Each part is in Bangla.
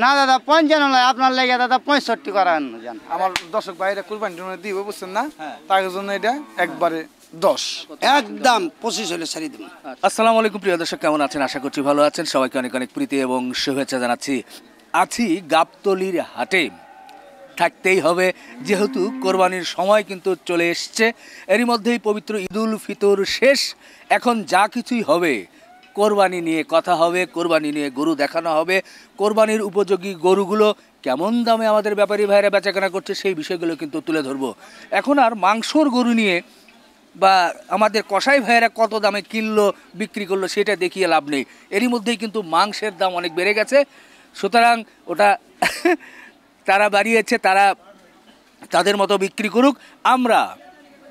না দাদা 55 নয়, আপনার লেগে দাদা 65 করান জান। আমার দর্শক ভাইরা কুরবানি দিব বুঝছেন না, তার জন্য এটা একবারে 10 একদম 25 হলে ছাড়ি দেব। আসসালামু আলাইকুম প্রিয় দর্শক, কেমন আছেন? আশা করছি ভালো আছেন। সবাইকে অনেক অনেক প্রীতি এবং শুভেচ্ছা জানাচ্ছি। আছি গাবতলীর হাটে, থাকতেই হবে যেহেতু কোরবানির সময় কিন্তু চলে এসছে। এরই মধ্যেই পবিত্র ঈদুল ফিতর শেষ। এখন যা কিছুই হবে কোরবানি নিয়ে কথা হবে, কোরবানি নিয়ে গরু দেখানো হবে, কোরবানির উপযোগী গরুগুলো কেমন দামে আমাদের ব্যাপারী ভাইরা বেচাকেনা করছে সেই বিষয়গুলো কিন্তু তুলে ধরবো। এখন আর মাংসর গরু নিয়ে বা আমাদের কসাই ভাইয়েরা কত দামে কিনলো বিক্রি করলো সেটা দেখিয়ে লাভ নেই। এরই মধ্যেই কিন্তু মাংসের দাম অনেক বেড়ে গেছে, সুতরাং ওটা তারা বাড়িয়েছে, তারা তাদের মতো বিক্রি করুক। আমরা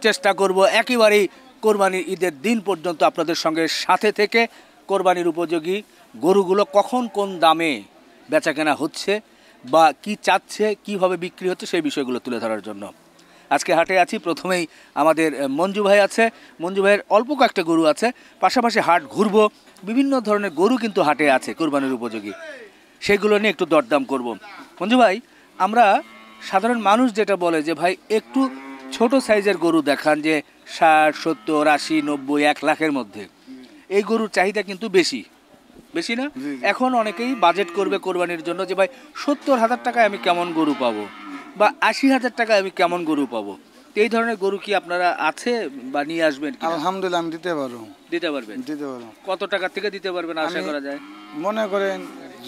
চেষ্টা করব একেবারেই কোরবানির ঈদের দিন পর্যন্ত আপনাদের সঙ্গে সাথে থেকে কোরবানির উপযোগী গরুগুলো কখন কোন দামে বেচাকেনা হচ্ছে বা কি চাচ্ছে, কীভাবে বিক্রি হচ্ছে সেই বিষয়গুলো তুলে ধরার জন্য আজকে হাটে আছি। প্রথমেই আমাদের মঞ্জু ভাই আছে, মঞ্জু ভাইয়ের অল্প কয়েকটা গরু আছে, পাশাপাশি হাট ঘুরবো। বিভিন্ন ধরনের গরু কিন্তু হাটে আছে কোরবানির উপযোগী, সেগুলো নিয়ে একটু দরদাম করব। মঞ্জু ভাই, আমরা সাধারণ মানুষ যেটা বলে যে ভাই একটু ছোট সাইজের গরু দেখান, যে 60, 70, 80, 90, 1 লাখের মধ্যে, এই গরুর চাহিদা কিন্তু বেশি বেশি না? এখন অনেকেই বাজেট করবে কোরবানির জন্য যে ভাই 70,000 টাকায় আমি কেমন গরু পাবো বা 80,000 টাকায় আমি কেমন গরু পাবো। এই ধরনের গরু কি আপনারা আছে বা নিয়ে আসবেন? আলহামদুলিল্লাহ আমি দিতে পারবো। দিতে পারবেন? দিতে পারবো। কত টাকা থেকে দিতে পারবেন আশা করা যায়? মনে করেন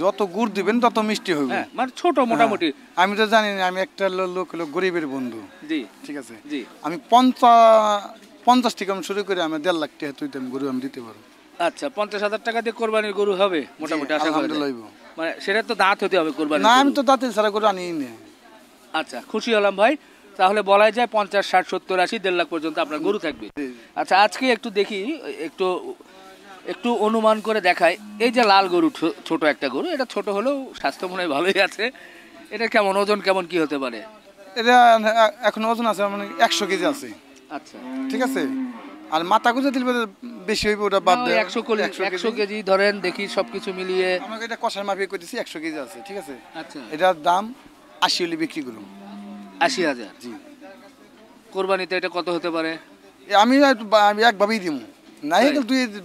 যত গুড় দিবেন তত মিষ্টি হবে। হ্যাঁ, মানে ছোট মোটামুটি। আমি তো জানি না, আমি একটা লোক হলো গরিবের বন্ধু। জি, ঠিক আছে। জি, আমি 50 থেকে আমি শুরু করে আমি 1.5 লাখ টাকা তুই গরু আমি দিতে পারবো। আচ্ছা, 50,000 টাকা দিয়ে কোরবানির গরু হবে মোটামুটি আশা করা যায়? মানে সেটা তো দাঁত হতে হবে কোরবানি। না, আমি তো দাঁতে ছাড়া গরু আনি না। আচ্ছা, খুশি হলাম ভাই। তাহলে বলাই যায় 50, 60, 70, 80, 1.5 লাখ পর্যন্ত আপনার গরু থাকবে। আচ্ছা, আজকে একটু দেখি, একটু অনুমান করে দেখাই। এই যে লাল গরু, ছোট একটা গরু, এটা ছোট হলেও স্বাস্থ্য মনে হয় ভালোই আছে। এটা কেমন ওজন, কেমন কি হতে পারে? এটা এখন ওজন আছে মানে 100 কেজি আছে। আচ্ছা, ঠিক আছে। আর মাথা গুঁজে দিলে বেশি হইবে, ওটা বাদ দেয়। 100 কেজি ধরেন দেখি সবকিছু মিলিয়ে। আমাকে এটা কষার মাপিয়ে কইতেছি 100 কেজি আছে। ঠিক আছে। আচ্ছা, এটার দাম 80 হলে বিক্রি করুন। 80,000? জি। কোরবানিতে এটা কত হতে পারে? আমি একভাবেই দিব, নাই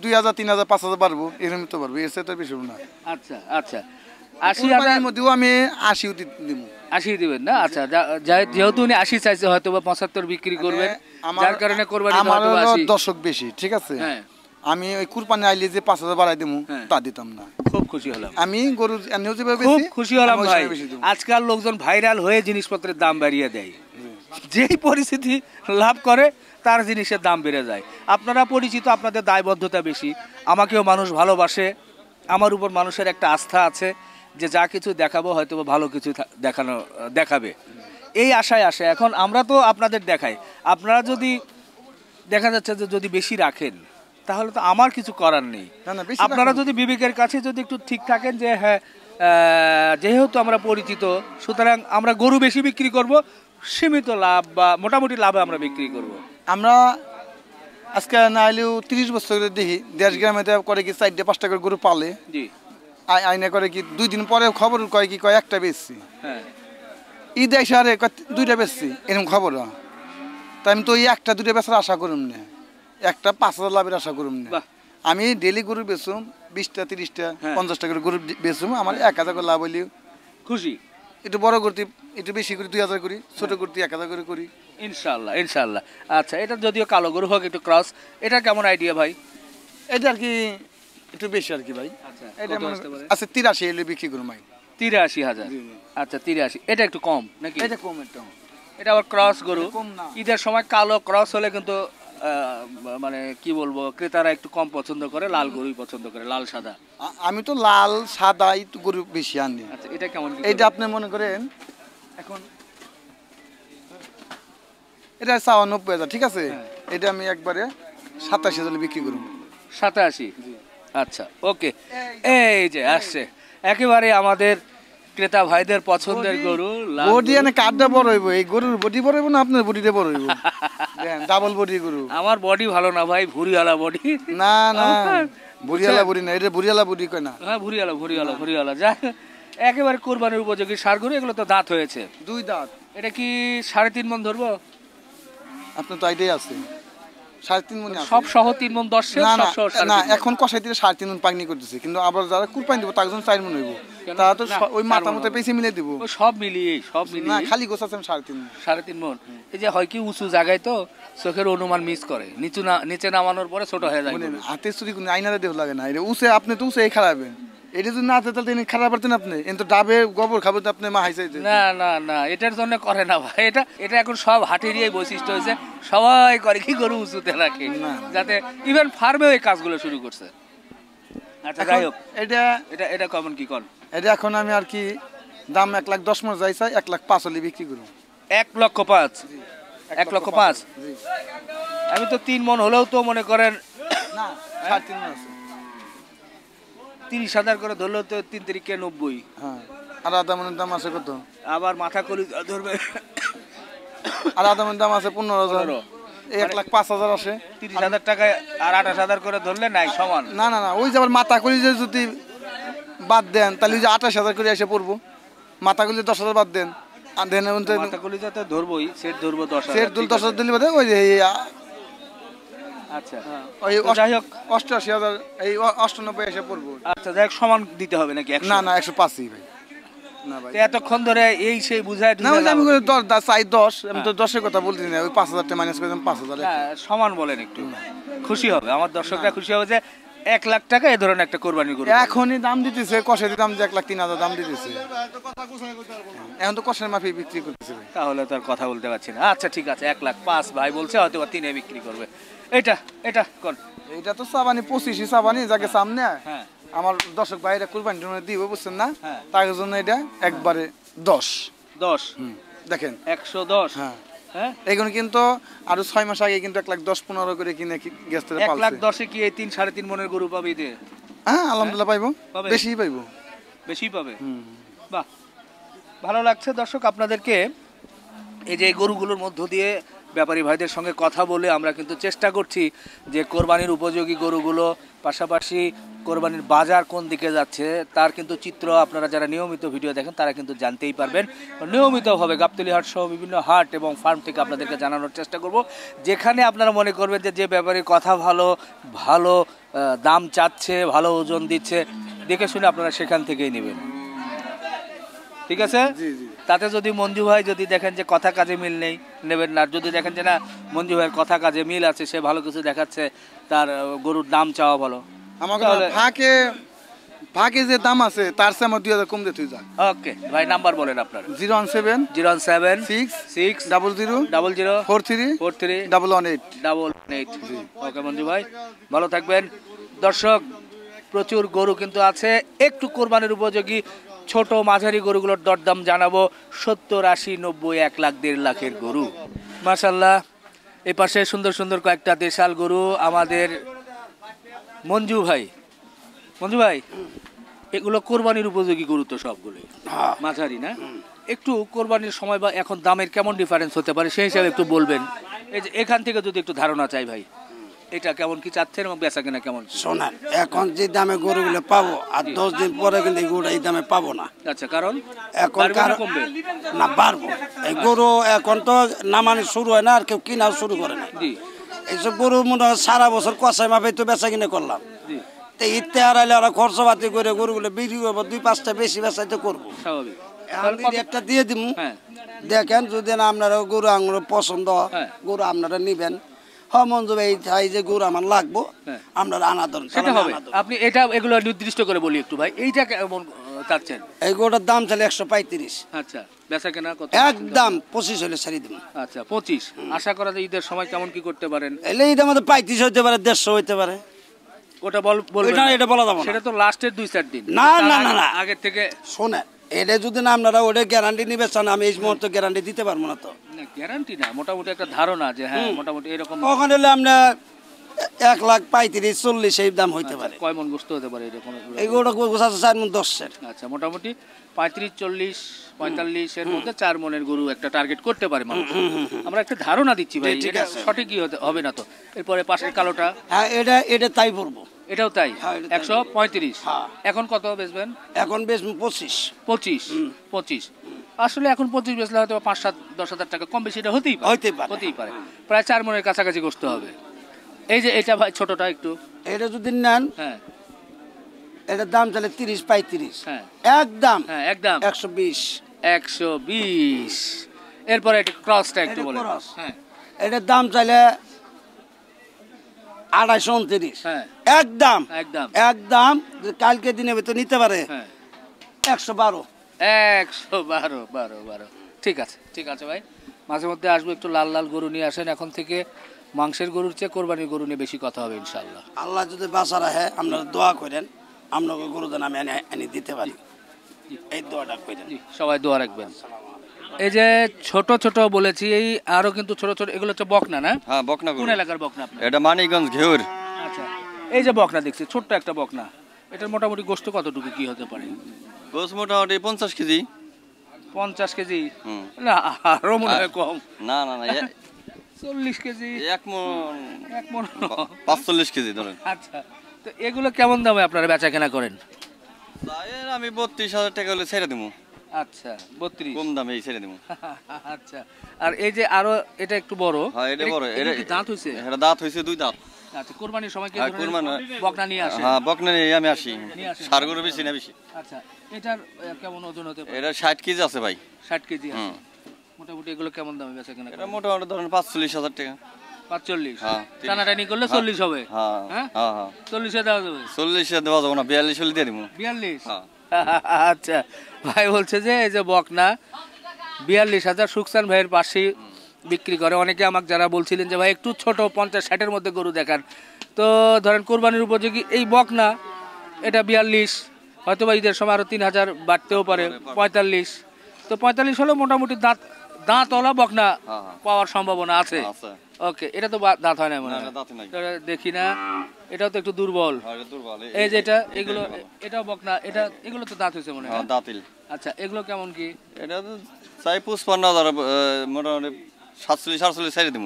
2,000, 3,000, 5,000 পারবো, এরকম তো পারবো, এর সাথে তো বেশি না। আচ্ছা আচ্ছা, 80,000 মধ্যেও আমি 80 দিব। 80 দিবেন না? আচ্ছা, যেহেতু উনি 80 চাইছে, হয়তো বা 75 বিক্রি করবেন, যার কারণে কোরবানি আমার দর্শক বেশি। ঠিক আছে। হ্যাঁ, আমি ওই কুরবানি আইলে যে 5,000 বাড়াই দেবো তা দিতাম না। খুব খুশি হলাম আমি গরু খুব খুশি হলাম ভাই। আজকাল লোকজন ভাইরাল হয়ে জিনিসপত্রের দাম বাড়িয়ে দেয়, যেই পরিস্থিতি লাভ করে তার জিনিসের দাম বেড়ে যায়। আপনারা পরিচিত, আপনাদের দায়বদ্ধতা বেশি, আমাকেও মানুষ ভালোবাসে, আমার উপর মানুষের একটা আস্থা আছে যে যা কিছু দেখাবো হয়তো ভালো কিছু দেখাবে, এই আশায় আসে। এখন আমরা তো আপনাদের দেখাই, আপনারা যদি দেখা যাচ্ছে যে যদি বেশি রাখেন তাহলে তো আমার কিছু করার নেই। আপনারা যদি বিবেকের কাছে যদি একটু ঠিক থাকেন যে হ্যাঁ, যেহেতু আমরা পরিচিত, সুতরাং আমরা গরু বেশি বিক্রি করব, সীমিত লাভ বা মোটামুটি লাভে আমরা বিক্রি করব। আমরা আজকে না হলেও 30 বছর দেখি দেশ গ্রামে করে কি 4-5টা করে গরু পালে। জি। আইনে করে কি 2 দিন পরে খবর কয় কি কয় একটা বেচছি। হ্যাঁ, ঈদ এসে আরে 2টা বেচছি, এরকম খবর। তাই আমি তো ওই 1-2টা বেচার আশা করুম না, একটা 5,000 লাভের আশা করুম না। আমি ডেলি গরু বেচুম 20টা, 30টা, 50টা করে গরু বেচুম, আমার 1,000 করে লাভ হইলেও খুশি। একটু বড় করতে একটু বেশি করি 2,000 করি, ছোট করতে 1,000 করে করি ইনশাল্লাহ ইনশাল্লাহ। আচ্ছা, এটা যদিও কালো গরু হোক, একটু ক্রস, এটা কেমন আইডিয়া ভাই? এটা আর কি একটু বেশি আর কি ভাই। আচ্ছা, এটা আচ্ছা 83 এলে বিক্রি করুম ভাই। 83,000? আচ্ছা, 83, এটা একটু কম নাকি? এটা কম, এটা আবার ক্রস গরু। ঈদের সময় কালো ক্রস হলে কিন্তু মানে কি বলবো, ক্রেতারা একটু কম পছন্দ করে, লাল গরুই পছন্দ করে, লাল সাদা। আমি তো লাল সাদা একটু গরু বেশি আনি। আচ্ছা, এটা কেমন? এইটা আপনি মনে করেন এখন এটা 90,000। ঠিক আছে। এটা আমি একবারে 87,000 বিক্রি করব। 87? আচ্ছা, ওকে। এই যে আসছে একেবারে আমাদের ক্রেতা ভাইদের পছন্দের গরু। বডি এনে কাটটা বড় হইব, এই গরুর বডি বড় হইব না আপনার বডিটা বড় হইব? ডাবল বডি গরু। আমার বডি ভালো না ভাই, ভুরিওয়ালা বডি। না না, ভুরিওয়ালা বডি না, এটা ভুরিওয়ালা বডি কয় না। হ্যাঁ, ভুরিওয়ালা। যা একেবারে কোরবানির উপযোগী ষাঁড় গরু, এগুলো তো দাঁত হয়েছে। 2 দাঁত। এটা কি 3.5 মণ ধরবো? আপনার তো আইডিয়া আছে 3.5 মণ আছে। সব সহ 3 মণ 10 না না সব সহ না 3.5 এখন কষাই দিলে 3.5 মণ পাকনি করতেছে, কিন্তু আবার যারা কুরবানি দিব তার জন্য 4 মণ হইব। কেন? তারা তো না, ওই 4 মাথা মণ মতো হবে। পেছে মিলে দিব। ও সব মিলিয়ে না খালি গোছ আছে 3.5 মণ। 3.5 মণ। এই যে হয় কি উঁচু জায়গায় তো চোখের অনুমান মিস করে, নিচে নামানোর পরে ছোট হয়ে যায় মানে গরু। হাতে চুরি কোন আইনারে দেহ লাগে না, এটা উসে আপনি তো উসে খারাপে, এটা যদি না তাহলে তিনি খারাপ পারতেন আপনি, কিন্তু ডাবে গোবর খাবে তো আপনি মা হাইছে। না না না, এটার জন্য করে না ভাই, এটা এখন সব হাটেরই বৈশিষ্ট্য হয়েছে, সবাই করে কি গরু উঁচুতে রাখে, যাতে ইভেন ফার্মেও এই কাজগুলো শুরু করছে। আচ্ছা যাই হোক, এটা এটা এটা কেমন কি কর? এটা এখন আমি আর কি দাম 1,10,000 মণ যাই চাই, 1,05,000 হলে বিক্রি করব। 1,05,000? 1,05,000? আমি তো 3 মণ হলেও তো মনে করেন না 3.5 মণ আছে। 30,000 করে ধরলেও তো 3 তারিখে 90। হ্যাঁ, আর আধা মণের দাম আছে কত? আবার মাথা কলি ধরবে, আর আধা মণের দাম আছে 15,000। এই 1,05,000 আসে। 30,000 টাকায় আর 28,000 করে ধরলে নাই সমান। না না না, ওই যে আবার মাথা কলি যে যদি বাদ দেন তাহলে ওই যে 28,000 করে এসে পড়বো। মাথা কলি 10,000 বাদ দেন আর দেন মাথা কলি তো ধরবই, সেট ধরবো 10,000। সেট দুল 10,000 দিলে বাদে ওই যে আচ্ছা ওই তো যাই হোক, 88,000 এই 98 এসে পড়বো। আচ্ছা যাই হোক, সমান দিতে হবে নাকি? না না 105ই ভাই। না ভাই তো এতক্ষণ ধরে এই সেই বুঝায় না, ওই যে আমি 10 চাই 10, আমি তো 10 এর কথা বলতেছি না, ওই 5,000 টাকা মাইনাস করে দিলাম 5,000। সমান বলেন একটু, খুশি হবে আমার দর্শকরা, খুশি হবে যে 1,00,000 টাকা এই ধরনের একটা কোরবানি গরু। এখনই দাম দিতেছে কষে দিতাম যে 1,03,000 দাম দিতেছে, এখন তো কষের মাফি বিক্রি করতেছে ভাই। তাহলে তো আর কথা বলতে পারছি না। আচ্ছা ঠিক আছে, 1,05,000 ভাই বলছে, হয়তো 3-এ বিক্রি করবে। এটা কোন? এটা তো সাবানি 25ই সাবানি যাকে সামনে হ্যাঁ আমার দর্শক ভাইরা কুরবানি টুরবানি দিব, বুঝছেন না, হ্যাঁ। তার জন্য এটা একবারে 10 দেখেন 110। হ্যাঁ হ্যাঁ, এগুলো কিন্তু আরো 6 মাস আগে কিন্তু 1,10,15 করে কিনে গেছে পালছে। 1,10,000 কি এই 3-3.5 মণের গরু পাবে এতে? হ্যাঁ আলহামদুলিল্লাহ পাইবো, পাবে? বেশিই পাইবো। বেশি পাবে। বাহ, ভালো লাগছে দর্শক আপনাদেরকে। এই যে এই গরুগুলোর মধ্য দিয়ে ব্যাপারী ভাইদের সঙ্গে কথা বলে আমরা কিন্তু চেষ্টা করছি যে কোরবানির উপযোগী গরুগুলো, পাশাপাশি কোরবানির বাজার কোন দিকে যাচ্ছে তার কিন্তু চিত্র আপনারা যারা নিয়মিত ভিডিও দেখেন তারা কিন্তু জানতেই পারবেন। নিয়মিতভাবে গাবতলী হাট সহ বিভিন্ন হাট এবং ফার্ম থেকে আপনাদেরকে জানানোর চেষ্টা করব, যেখানে আপনারা মনে করবেন যে ব্যাপারীর কথা ভালো, ভালো দাম চাচ্ছে, ভালো ওজন দিচ্ছে, দেখে শুনে আপনারা সেখান থেকেই নেবেন। ঠিক আছে? তাতে যদি মঞ্জু ভাই যদি দেখেন যে কথা কাজে মিল নেই, নেবেন না। যদি দেখেন যে না মঞ্জু ভাইয়ের কথা কাজে মিল আছে, সে ভালো কিছু দেখাচ্ছে, তার গরুর দাম চাওয়া ভালো, আমাকে ফাঁকে যে দাম আছে তার চেয়ে আমার 2,000 কম দিতে যাক। ওকে ভাই, নাম্বার বলেন আপনার। 017 017 6 00 00 43 43 118। ওকে মঞ্জু ভাই, ভালো থাকবেন। দর্শক, প্রচুর গরু কিন্তু আছে, একটু কোরবানির উপযোগী ছোট মাঝারি গরুগুলোর দরদাম জানাবো। 70, 80, 90, 1 লাখ 1.5 লাখের গরু মাশাআল্লাহ। এই পাশে সুন্দর সুন্দর কয়েকটা দেশাল গরু আমাদের মঞ্জু ভাই। এগুলো কোরবানির উপযোগী গরু তো সবগুলোই মাঝারি না? একটু কোরবানির সময় বা এখন দামের কেমন ডিফারেন্স হতে পারে সেই হিসাবে একটু বলবেন। এই যে এখান থেকে যদি একটু ধারণা চাই ভাই, এটা কেমন কি চাচ্ছেন এবং বেচা কেনা কেমন? শোনেন, এখন যে দামে গরুগুলো পাবো আর 10 দিন পরে কিন্তু এই গরুটা এই দামে পাবো না। আচ্ছা, কারণ এখন বাড়বে না কমবে? না, বাড়বো। এই গরু এখন তো নামানি শুরু হয় না, আর কেউ কিনা শুরু করে না। জি এইসব গরু মনে হয় সারা বছর কষাই মাপে তো বেচা কিনে করলাম, জি, তো ঈদতে হারাইলে ওরা খরচপাতি করে গরুগুলো বিক্রি করবো, 2-5টা বেশি বেচাইতে করবো। স্বাভাবিক। এখন যদি একটা দিয়ে দিব, হ্যাঁ দেখেন যদি না আপনারা গরু আঙুর পছন্দ হয়, হ্যাঁ। গরু আপনারা নিবেন। মঞ্জু ভাই এই যে গরু আমার লাগবো, হ্যাঁ। আপনারা আনা ধরুন, সেটা হবে। আপনি এটা এগুলো নির্দিষ্ট করে বলি একটু ভাই, এইটা কেমন চাচ্ছেন? এই গরুটার দাম চলে 135। আচ্ছা, বেচা কেনা কত? একদম 25 হলে ছাড়ি দিব। আচ্ছা 25। আশা করা যায় ঈদের সময় কেমন কি করতে পারেন? এলে এটা আমাদের 35 হইতে পারে, 150 হইতে পারে। ওটা বলবেন ওইটা না। এটা বলা যাবে না। সেটা তো লাস্টের 2-4 দিন। না, তার না, না, না। আগের থেকে শোনেন, এটা যদি না আপনারা ওটা গ্যারান্টি নিবে চান, আমি এই মুহূর্তে গ্যারান্টি দিতে পারবো না। তো না, গ্যারান্টি না, মোটামুটি একটা ধারণা যে হ্যাঁ মোটামুটি এরকম। ওখানে হলে আমরা 1,35,40 এই দাম হইতে পারে। কয় মন গোস্ত হতে পারে এরকম এগুলো? এগুলো গোছা 4 মণ 10 এর। আচ্ছা, মোটামুটি 35-40-45 এর মধ্যে 4 মনের গরু একটা টার্গেট করতে পারে মানুষ। আমরা একটা ধারণা দিচ্ছি ভাই, ঠিক এটা আছে। সঠিকই হবে না তো। এরপরে পাশের কালোটা হ্যাঁ, এটা তাই পড়বো। এটাও তাই, হ্যাঁ, এটা তাই। 135। হ্যাঁ। এখন কত বেচবেন? এখন বেশ 25। 25। আসলে এখন 25 বেচলে হয়তো 5-7-10 হাজার টাকা কম বেশি এটা হতেই হতেই পারে। প্রায় 4 মনের কাছাকাছি গোস্ত হবে। এই যে এটা ভাই ছোটটা একটু, এটা যদি নেন, হ্যাঁ এটার দাম তাহলে 30-35। হ্যাঁ একদম হ্যাঁ একদম 120। 120। এরপরে এটা ক্রসটা একটু এটা বলেন। cross। হ্যাঁ এটার দাম চাইলে 229। হ্যাঁ একদম একদম একদম কালকে দিনে তো নিতে পারে হ্যাঁ 112। 112। ঠিক আছে, ঠিক আছে ভাই, মাঝে মধ্যে আসবো, একটু লাল লাল গরু নিয়ে আসেন। এখন থেকে মাংসের গরুর চেয়ে কোরবানির গরু নিয়ে বেশি কথা হবে ইনশাআল্লাহ। আল্লাহ যদি বাঁচা রাখে, আপনারা দোয়া করেন, আপনাকে গরুদান আমি এনে দিতে পারি, এই দোয়াটা করেন। জি, সবাই দোয়া রাখবেন। এই যে ছোট ছোট বলেছি, এই আরো কিন্তু ছোট ছোট, এগুলো হচ্ছে বকনা না? হ্যাঁ, বকনা কোন গরু। এলাকার বকনা আপনার? এটা মানিকগঞ্জ ঘেউর। আচ্ছা, এই যে বকনা দেখছি, ছোট্ট একটা বকনা, এটার মোটামুটি গোস্ত কতটুকু কি হতে পারে? গোস মোটামুটি 50 কেজি। 50 কেজি? হুম। না, আরো মনে হয় কম। না না না, 40 কেজি? 1 মণ, 1 মণ? 45 কেজি ধরেন। আচ্ছা, তো এগুলো কেমন দামে আপনারা বেচা কেনা করেন? এর আমি 32,000 টাকা হলে ছেড়ে দেবো। আচ্ছা, 32। কম দামে ছেড়ে দেবো। আচ্ছা, আর এই যে আরো এটা একটু বড়, হ্যাঁ, এটা বড়। এটা কি দাঁত হইছে? এটা দাঁত হইছে 2 দাঁত। আচ্ছা, কুরবানির সময় কি হ্যাঁ, ধরনের কুরবানি- বকনা নিয়ে আসে? হ্যাঁ, বকনা নিয়ে আমি আসি। নিয়ে আসেন। ষাঁড় গরু বেশি না বেশি। আচ্ছা, এটার কেমন ওজন হতে পারে? এটা 60 কেজি আছে ভাই। 60 কেজি আছে। হুম। মোটামুটি এগুলো কেমন দামে বেচা কেনা এটা করেন? মোটামুটি ধরেন 45,000 টাকা। 45? হ্যাঁ। টানাটানি করলে 40 হবে? হ্যাঁ হ্যাঁ? হ্যাঁ হ্যাঁ। 40 এ দেওয়া যাবে? 40 দেওয়া যাবো না, 42 হলে দিয়ে দিব। 42? হ্যাঁ। আচ্ছা, ভাই বলছে যে এই যে বকনা 42,000 সুকসান ভাইয়ের পাশে বিক্রি করে। অনেকে আমাকে যারা বলছিলেন যে ভাই একটু ছোট 50-60-এর মধ্যে গরু দেখান, তো ধরেন কোরবানির উপযোগী এই বকনা, এটা 42, হয়তো বা ঈদের সময় আরো 3,000 বাড়তেও পারে, 45। তো 45 হলে মোটামুটি দাঁতওয়ালা বকনা হ্যাঁ। পাওয়ার সম্ভাবনা আছে। আছে। ওকে, এটা তো দাঁত হয় না মনে না, হয়? এটা দাঁতে নাই। তো এটা দেখি না, এটাও তো একটু দুর্বল। হ্যাঁ, এটা দুর্বল। এই যে এটা, এগুলো, এটাও বকনা, এগুলো তো দাঁত হয়েছে মনে হয়। হ্যাঁ, দাঁতিল। আচ্ছা, এগুলো কেমন কি? এটা তো চাই 55,000, মোটামুটি 47-48 ছেড়ে দিব।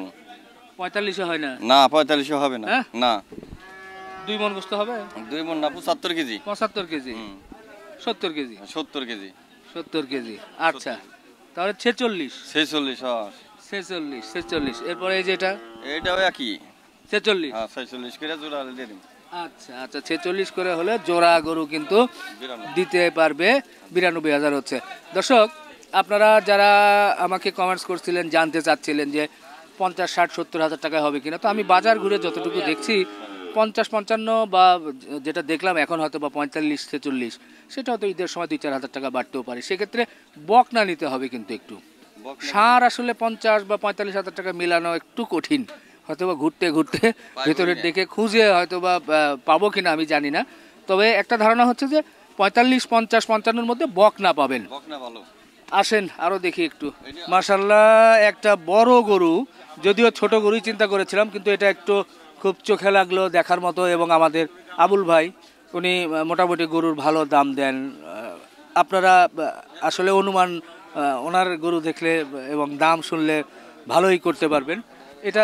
45 হয় না? না, 45 হবে না। হ্যাঁ? না, 2 মণ গোস্ত হবে? 2 মণ না, 75 কেজি। 75 কেজি? হুম। 70 কেজি? 70 কেজি। 70 কেজি, আচ্ছা, তাহলে 46? 46, হ্যাঁ। 46। এরপরে এই যে এটা এইটাও একই। 46? হ্যাঁ, 46 করে জোড়া হলে দিয়ে দিব। আচ্ছা আচ্ছা, 46 করে হলে জোড়া গরু কিন্তু 92। দিতে পারবে। 92,000 হচ্ছে। দর্শক, আপনারা যারা আমাকে কমেন্টস করছিলেন, জানতে চাচ্ছিলেন যে 50, 60, 70 হাজার টাকায় হবে কিনা, তো আমি বাজার ঘুরে যতটুকু দেখছি 50, 55 বা যেটা দেখলাম এখন হয়তো বা 45, 46, সেটা হয়তো ঈদের সময় 2-4 হাজার টাকা বাড়তেও পারে। সেক্ষেত্রে বকনা নিতে হবে কিন্তু একটু। ষাঁড় আসলে 50 বা 45 হাজার টাকা মেলানো একটু কঠিন, হয়তো বা ঘুরতে ঘুরতে ভেতরের দিকে খুঁজে হয়তো বা পাবো কিনা আমি জানি না। তবে একটা ধারণা হচ্ছে যে 45, 50, 55-এর মধ্যে বকনা পাবেন। বকনা ভালো। আসেন আরো দেখি একটু। মাশাআল্লাহ, একটা বড় গরু, যদিও ছোট গরুই চিন্তা করেছিলাম, কিন্তু এটা একটু খুব চোখে লাগলো দেখার মতো। এবং আমাদের আবুল ভাই, উনি মোটামুটি গরুর ভালো দাম দেন। আপনারা আসলে অনুমান ওনার গরু দেখলে এবং দাম শুনলে ভালোই করতে পারবেন। এটা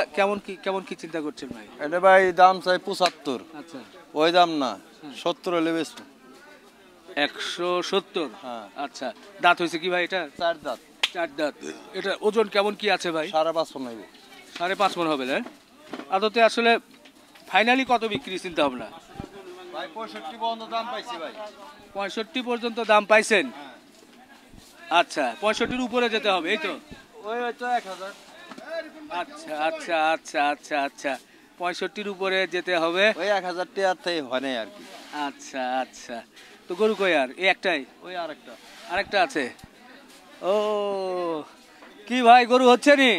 কেমন কি চিন্তা করছেন ভাই? এটা ভাই দাম চাই 75। আচ্ছা, ওই দাম না, 70 হলে বেশি। 170? হ্যাঁ। আচ্ছা, দাঁত হয়েছে কি ভাই এটা? 4 দাঁত। 4 দাঁত। এটা ওজন কেমন কি আছে ভাই? 5.5 মণ হইব। 5.5 মণ হবে না? আদতে আসলে ফাইনালি কত বিক্রি চিন্তা ভাবনা? ভাই 65 পর্যন্ত দাম পাইছি ভাই। 65 পর্যন্ত দাম পাইছেন? আচ্ছা, 65-র উপরে যেতে হবে, এই তো? ওই তো 1000। আচ্ছা আচ্ছা আচ্ছা আচ্ছা আচ্ছা, 65-র উপরে যেতে হবে। ওই 1000 টাকার থেকে হয় নাই আর কি। আচ্ছা আচ্ছা, তো গরু কই আর? এই একটাই? ওই আরেকটা। আরেকটা আছে? ও, কি ভাই গরু হচ্ছে নি?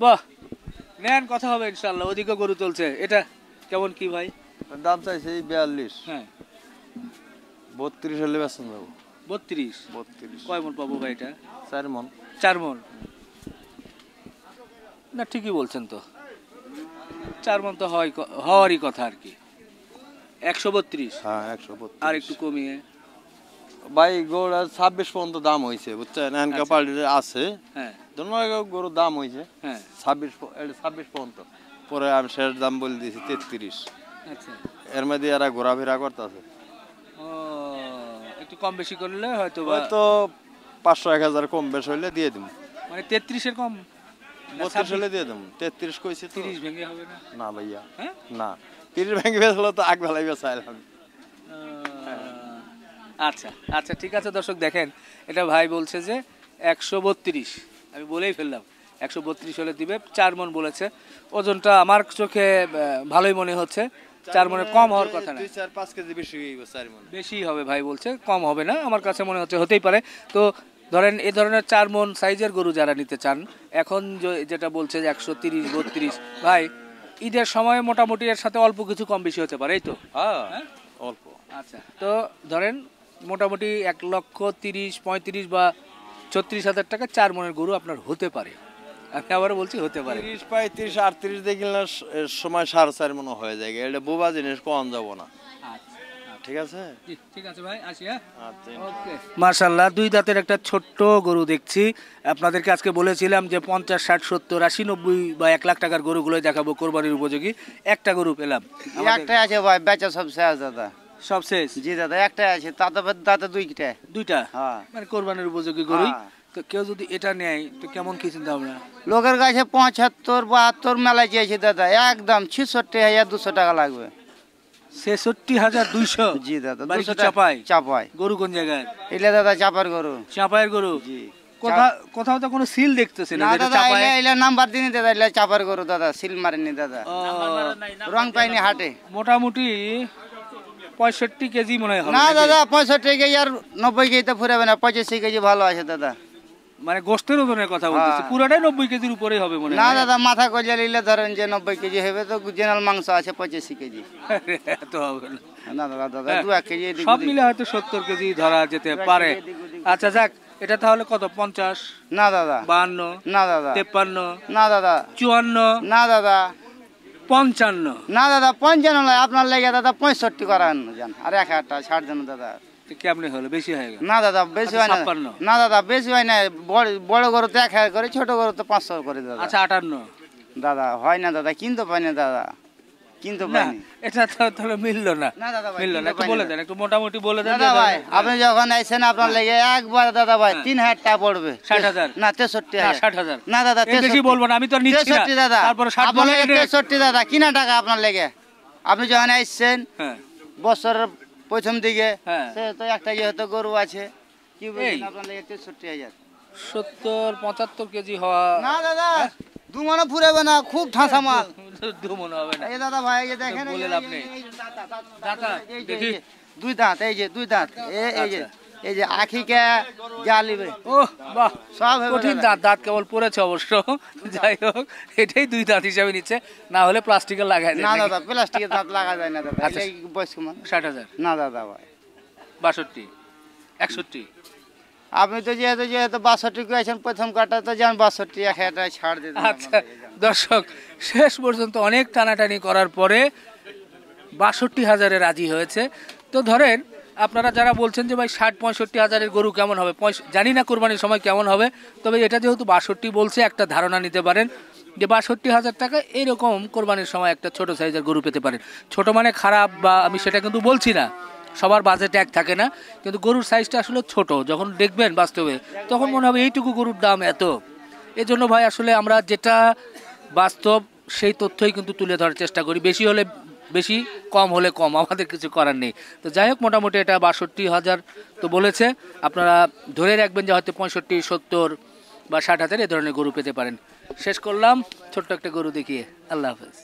বাহ, নেন, কথা হবে ইনশাল্লাহ। ওদিকে গরু চলছে। এটা কেমন কি ভাই? দাম চাইছে 42। হ্যাঁ, 32 হলে বেচন যাবো। 32? 32। কয় মণ পাবো ভাই এটা? 4 মণ। 4 মণ? না, ঠিকই বলছেন তো, 4 মণ তো হওয়ারই কথা আর কি। 132 হ্যাঁ 132 আর একটু কমিয়ে। ভাই গরুর 26 পর্যন্ত দাম হয়েছে বুঝছেন, এনকা পাল্টি আছে হ্যাঁ ধরুন গরুর দাম হয়েছে হ্যাঁ 26 পর্যন্ত, পরে আমি শেষ দাম বলে দিয়েছি 33। আচ্ছা এর মধ্যে এরা ঘোরাফেরা করতেছে, ও একটু কম বেশি করলে হয়তো বা হয়তো 500-1000 কম বেশ হইলে দিয়ে দিব। মানে 33 এর কম 32 হলে দিয়ে দেবো, 33 কইছি তো। 30 ভেঙে হবে না? না ভাইয়া হ্যাঁ না, 30 ভেঙে বেচলো তো আগ বেলায় বেচাইলাম। আচ্ছা আচ্ছা ঠিক আছে দর্শক দেখেন, এটা ভাই বলছে যে 132, আমি বলেই ফেললাম 132 হলে দিবে। 4 মণ বলেছে, ওজনটা আমার চোখে ভালোই মনে হচ্ছে। 4 মণে কম হওয়ার কথা না, 2-4-5 কেজি বেশি হয়ে গেছে 4 মণ। বেশি হবে ভাই বলছে, কম হবে না। আমার কাছে মনে হচ্ছে হতেই পারে। তো ধরেন এই ধরনের 4 মণ সাইজের গরু যারা নিতে চান, এখন যেটা বলছে যে 130-32, ভাই ঈদের সময় মোটামুটি এর সাথে অল্প কিছু কম বেশি হতে পারে, এই তো? হ্যাঁ হ্যাঁ? অল্প। আচ্ছা, তো ধরেন মোটামুটি 1,30,000-35,000 বা 36,000 টাকা 4 মণের গরু আপনার হতে পারে। আমি আবারও বলছি হতে পারে। 30-35-38 দেখি না সময় 4.5 মণ হয়ে যায়, এটা বোবা জিনিস কম যাব না। ঠিক আছে জি, ঠিক আছে ভাই, আসি। হ্যাঁ, আচ্ছা। ওকে। মাশাআল্লাহ, 2 দাঁতের একটা ছোট্ট গরু দেখছি। আপনাদেরকে আজকে বলেছিলাম যে 50, 60, 70, 80, 90 বা 1 লাখ টাকার গরুগুলোই দেখাবো কোরবানির উপযোগী। একটা গরু পেলাম। একটাই আছে ভাই, বেচা সব শেষ দাদা। সব শেষ? জি দাদা, একটাই আছে, তাতে দুইটা। দুইটা? হ্যাঁ। মানে কোরবানির উপযোগী গরুই। হ্যাঁ। তো কেউ যদি এটা নেয় তো কেমন কি চিন্তা ভাবনা? লোকের কাছে 75-72 মেলায় চেয়েছি দাদা, একদম 66,200 টাকা লাগবে। 66,200? জি দাদা, বাড়ি কি 200 টাকা চাপায়? চাপায়। গরু কোন জায়গায়? এলে দাদা চাপার গরু। চাপায়ের গরু? জি। কোথাও তো কোনো সিল দেখতেছি না না যেটা দাদা, চাপায়। এলে নাম্বার দিনি দাদা, এলে চাপার গরু দাদা, সিল মারেনি দাদা, ও, রং পাইনি হাটে। মোটামুটি 65 কেজি মনে হয় হবে না নাকি? দাদা, 65 কেজি আর 90 কেজি তো ফুরাবে না, 85 কেজি ভালো আছে দাদা। মানে গোস্তের ওজনের কথা বলতেছি, হ্যাঁ। পুরোটাই 90 কেজির উপরেই হবে মনে না হয়। দাদা, মাথা কলিয়া নিলে ধরেন যে 90 কেজি হবে, তো জেনারেল মাংস আছে 85 কেজি। এত হবে না। না দাদা, দাদা হ্যাঁ, 2-1 কেজি এদিক সব ওদিক। মিলে হয়তো 70 কেজি ধরা যেতে পারে। আচ্ছা যাক, এটা তাহলে কত? 50, না দাদা, 52, না দাদা, 53, না দাদা, 54, না দাদা, 55? না দাদা, 55 নয়, আপনার লেগে দাদা 65 করান যান, আর 1,000 টাকা ছাড় দেন দাদা। কেমনি হলো? বেশি হয়ে গেল? না দাদা, বেশি হয় না। 56? না দাদা, বেশি হয় না। বড় গরু তো 1,000 করে, ছোট গরু তো 500 করে দাদা। আচ্ছা 58? দাদা হয় না দাদা, কিনতে পাই না দাদা, কিনতে না, পাইনি। এটা তো তাহলে মিললো না। না দাদা ভাই, মিললো না, কিনতে একটু পাইনি বলে দাদা। দেন, একটু মোটামুটি বলে দেন। দাদা ভাই, আপনি যখন আইছেন আপনার লেগে একবার দাদা ভাই 3,000 টাকা পড়বে। 60,000? না, না, 63,000। 60,000? না দাদা, এর বেশি বলবো না, আমি তো আর নিচ্ছি না। 63 দাদা, তারপরে 60 আপনার বলে লেগে এটা- 63 দাদা, কিনা টাকা আপনার লেগে। আপনি যখন আইছেন হ্যাঁ। বছরের প্রথম দিকে, হ্যাঁ। সে তো একটা যেহেতু গরু আছে, কি বলছেন এই। আপনার লেগে 63,000। 70-75 কেজি হওয়া না দাদা, দু মনে ফুরাবে না, খুব ঠাসা মাল। দু মনে হবে না। এই দাদা ভাই, এই যে দেখেন, বলে এই যে- লাভ নেই। এই যে দাঁত, দাঁতা, এই যে- দেখি। এই যে, দুই দাঁত, এই যে দুই দাঁত, এই যে আচ্ছা। এই যে আখিকে জালিবে ওহ বাহ, সব হবে কঠিন দাদা। দাঁত কেবল পড়েছে অবশ্য। যাই হোক, এটাই 2 দাঁত হিসাবে নিচ্ছে, না হলে প্লাস্টিকের লাগাই দেয় না নাকি? দাদা, প্লাস্টিকের দাঁত লাগা যায় না দাদা, আচ্ছা। এই বয়স্ক মানুষ। 60,000? না দাদা ভাই, 62, 61? আপনি তো যেহেতু 62 করেছেন প্রথম কাটা, তো যান 62, 1,000 টাকা ছাড় দিয়ে দেন আচ্ছা দর্শক, শেষ পর্যন্ত অনেক টানাটানি করার পরে 62,000-এ রাজি হয়েছে। তো ধরেন আপনারা যারা বলছেন যে ভাই 60-65 হাজারের গরু কেমন হবে, জানি না কোরবানির সময় কেমন হবে, তবে এটা যেহেতু 62 বলছে, একটা ধারণা নিতে পারেন যে 62,000 টাকা এরকম কোরবানির সময় একটা ছোট সাইজের গরু পেতে পারেন। ছোট মানে খারাপ বা আমি সেটা কিন্তু বলছি না, সবার বাজেটে এক থাকে না, কিন্তু গরুর সাইজটা আসলে ছোট। যখন দেখবেন বাস্তবে তখন মনে হবে এইটুকু গরুর দাম এত। এজন্য ভাই আসলে আমরা যেটা বাস্তব সেই তথ্যই কিন্তু তুলে ধরার চেষ্টা করি, বেশি হলে বেশি, কম হলে কম, আমাদের কিছু করার নেই। তো যাই হোক, মোটামুটি এটা 62,000 তো বলেছে। আপনারা ধরে রাখবেন যে হয়তো 65, 70 বা 60,000 এ ধরনের গরু পেতে পারেন। শেষ করলাম ছোট্ট একটা গরু দেখিয়ে। আল্লাহ হাফেজ।